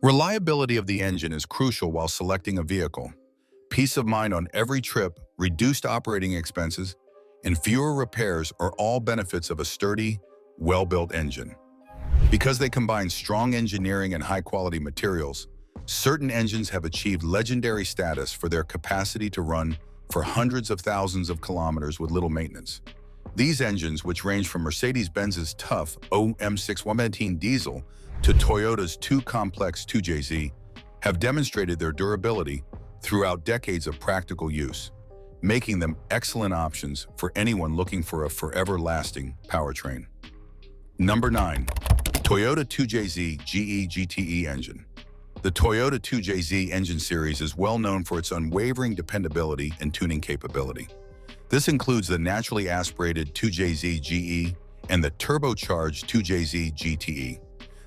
Reliability of the engine is crucial while selecting a vehicle. Peace of mind on every trip, reduced operating expenses, and fewer repairs are all benefits of a sturdy, well-built engine. Because they combine strong engineering and high-quality materials, certain engines have achieved legendary status for their capacity to run for hundreds of thousands of kilometers with little maintenance. These engines, which range from Mercedes-Benz's tough OM6 diesel to Toyota's too complex 2JZ, have demonstrated their durability throughout decades of practical use, making them excellent options for anyone looking for a forever-lasting powertrain. Number 9. Toyota 2JZ GE GTE engine. The Toyota 2JZ engine series is well known for its unwavering dependability and tuning capability. This includes the naturally aspirated 2JZ GE and the turbocharged 2JZ GTE.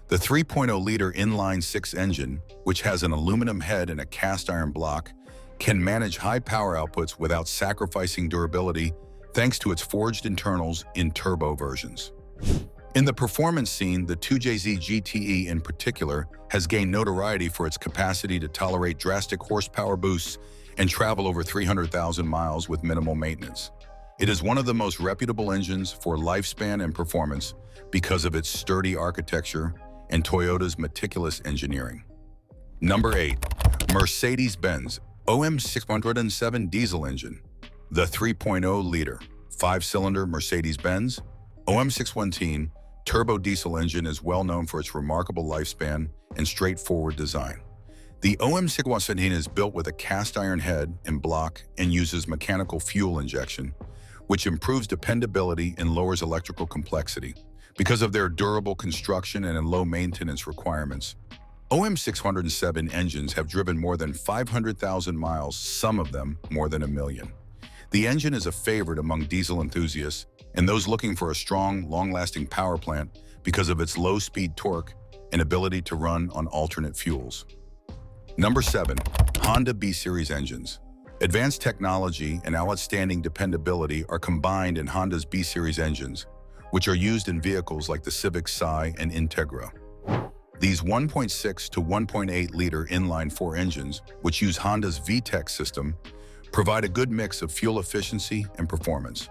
The 3.0-liter inline-six engine, which has an aluminum head and a cast-iron block, can manage high power outputs without sacrificing durability thanks to its forged internals in turbo versions. In the performance scene, the 2JZ GTE in particular has gained notoriety for its capacity to tolerate drastic horsepower boosts and travel over 300,000 miles with minimal maintenance. It is one of the most reputable engines for lifespan and performance because of its sturdy architecture and Toyota's meticulous engineering. Number 8. Mercedes-Benz OM607 diesel engine. The 3.0-liter, 5-cylinder Mercedes-Benz OM617 turbo diesel engine is well known for its remarkable lifespan and straightforward design. The OM617 is built with a cast-iron head and block and uses mechanical fuel injection, which improves dependability and lowers electrical complexity. Because of their durable construction and low maintenance requirements, OM607 engines have driven more than 500,000 miles, some of them more than 1 million. The engine is a favorite among diesel enthusiasts and those looking for a strong, long-lasting power plant because of its low-speed torque and ability to run on alternate fuels. Number 7. Honda B-Series engines. Advanced technology and outstanding dependability are combined in Honda's B-Series engines, which are used in vehicles like the Civic Si and Integra. These 1.6 to 1.8-liter inline-4 engines, which use Honda's VTEC system, provide a good mix of fuel efficiency and performance.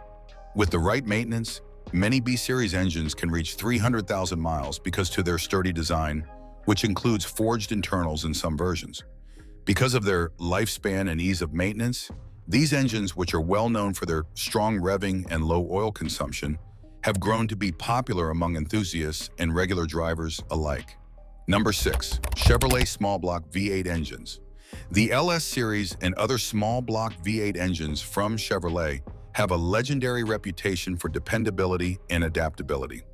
With the right maintenance, many B-Series engines can reach 300,000 miles because of their sturdy design, which includes forged internals in some versions. Because of their lifespan and ease of maintenance, these engines, which are well known for their strong revving and low oil consumption, have grown to be popular among enthusiasts and regular drivers alike. Number 6. Chevrolet small block V8 engines. The LS series and other small block V8 engines from Chevrolet have a legendary reputation for dependability and adaptability.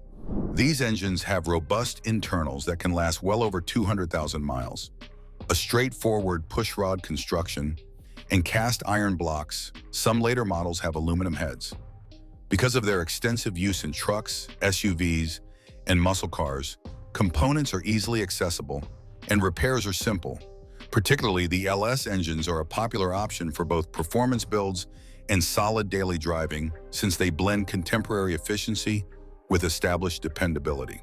These engines have robust internals that can last well over 200,000 miles, a straightforward pushrod construction, and cast iron blocks. Some later models have aluminum heads. Because of their extensive use in trucks, SUVs, and muscle cars, components are easily accessible and repairs are simple. Particularly, the LS engines are a popular option for both performance builds and solid daily driving since they blend contemporary efficiency with established dependability.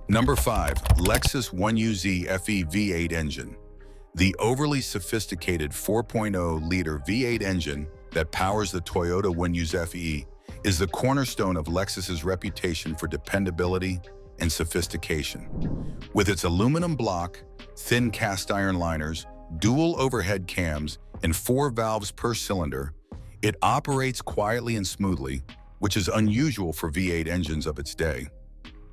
Number 5. Lexus 1UZ FE V8 engine. The overly sophisticated 4.0-liter V8 engine that powers the Toyota 1UZ FE is the cornerstone of Lexus's reputation for dependability and sophistication. With its aluminum block, thin cast iron liners, dual overhead cams, and 4 valves per cylinder, it operates quietly and smoothly, which is unusual for V8 engines of its day.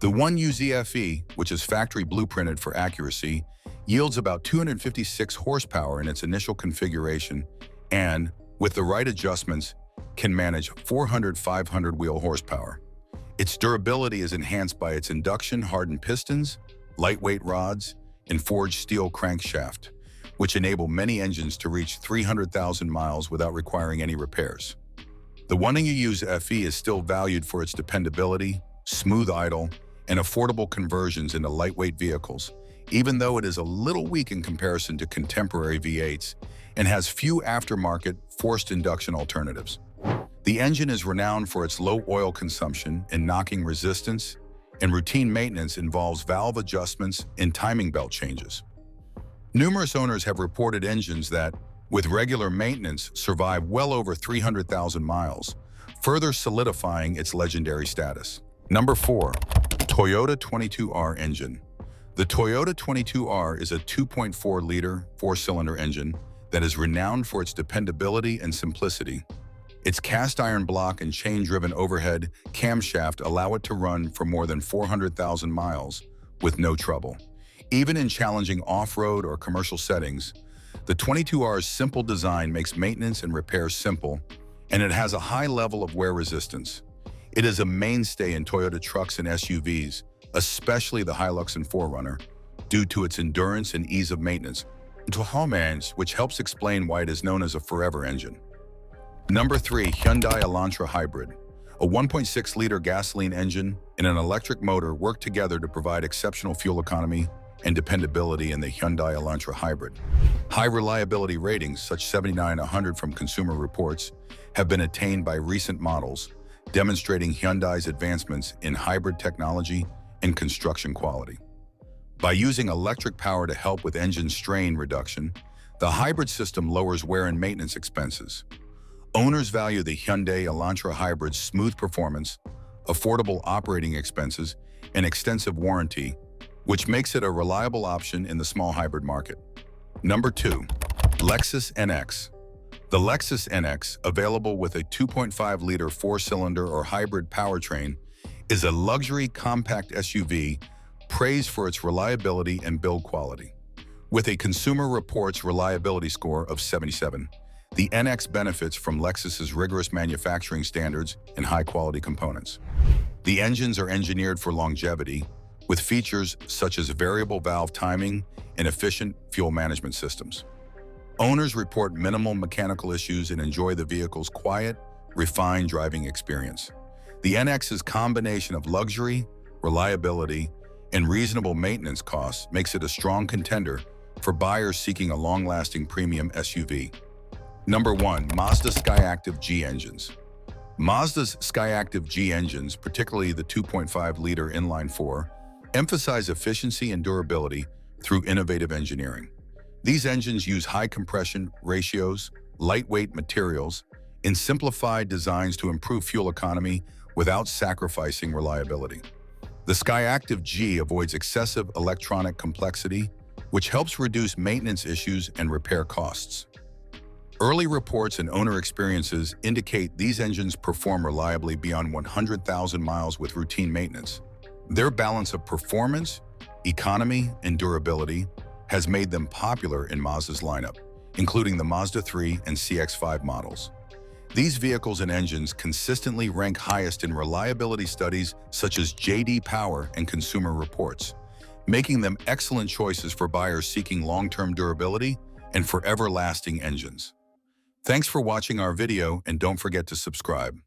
The 1UZ FE, which is factory blueprinted for accuracy, yields about 256 horsepower in its initial configuration and, with the right adjustments, can manage 400-500 wheel horsepower. Its durability is enhanced by its induction-hardened pistons, lightweight rods, and forged steel crankshaft, which enable many engines to reach 300,000 miles without requiring any repairs. The 1UZ FE is still valued for its dependability, smooth idle, and affordable conversions into lightweight vehicles, even though it is a little weak in comparison to contemporary V8s and has few aftermarket forced induction alternatives. The engine is renowned for its low oil consumption and knocking resistance, and routine maintenance involves valve adjustments and timing belt changes. Numerous owners have reported engines that, with regular maintenance, survive well over 300,000 miles, further solidifying its legendary status. Number 4. Toyota 22R engine. The Toyota 22R is a 2.4-liter, four-cylinder engine that is renowned for its dependability and simplicity. Its cast-iron block and chain-driven overhead camshaft allow it to run for more than 400,000 miles with no trouble. Even in challenging off-road or commercial settings, the 22R's simple design makes maintenance and repairs simple, and it has a high level of wear resistance. It is a mainstay in Toyota trucks and SUVs, especially the Hilux and 4Runner, due to its endurance and ease of maintenance, which helps explain why it is known as a forever engine. Number 3. Hyundai Elantre Hybrid. A 1.6-liter gasoline engine and an electric motor work together to provide exceptional fuel economy and dependability in the Hyundai Elantre Hybrid. High reliability ratings, such 79/100 from Consumer Reports, have been attained by recent models, demonstrating Hyundai's advancements in hybrid technology and construction quality. By using electric power to help with engine strain reduction, the hybrid system lowers wear and maintenance expenses. Owners value the Hyundai Elantre Hybrid's smooth performance, affordable operating expenses, and extensive warranty, which makes it a reliable option in the small hybrid market. Number 2. Lexus NX. The Lexus NX, available with a 2.5-liter four-cylinder or hybrid powertrain, is a luxury compact SUV praised for its reliability and build quality. With a Consumer Reports reliability score of 77, the NX benefits from Lexus's rigorous manufacturing standards and high-quality components. The engines are engineered for longevity, with features such as variable valve timing and efficient fuel management systems. Owners report minimal mechanical issues and enjoy the vehicle's quiet, refined driving experience. The NX's combination of luxury, reliability, and reasonable maintenance costs makes it a strong contender for buyers seeking a long-lasting premium SUV. Number 1. Mazda Skyactive G engines. Mazda's Skyactive G engines, particularly the 2.5-liter inline-4, emphasize efficiency and durability through innovative engineering. These engines use high compression ratios, lightweight materials, and simplified designs to improve fuel economy without sacrificing reliability. The Skyactiv G avoids excessive electronic complexity, which helps reduce maintenance issues and repair costs. Early reports and owner experiences indicate these engines perform reliably beyond 100,000 miles with routine maintenance. Their balance of performance, economy, and durability has made them popular in Mazda's lineup, including the Mazda 3 and CX-5 models. These vehicles and engines consistently rank highest in reliability studies such as J.D. Power and Consumer Reports, making them excellent choices for buyers seeking long-term durability and forever-lasting engines. Thanks for watching our video, and don't forget to subscribe.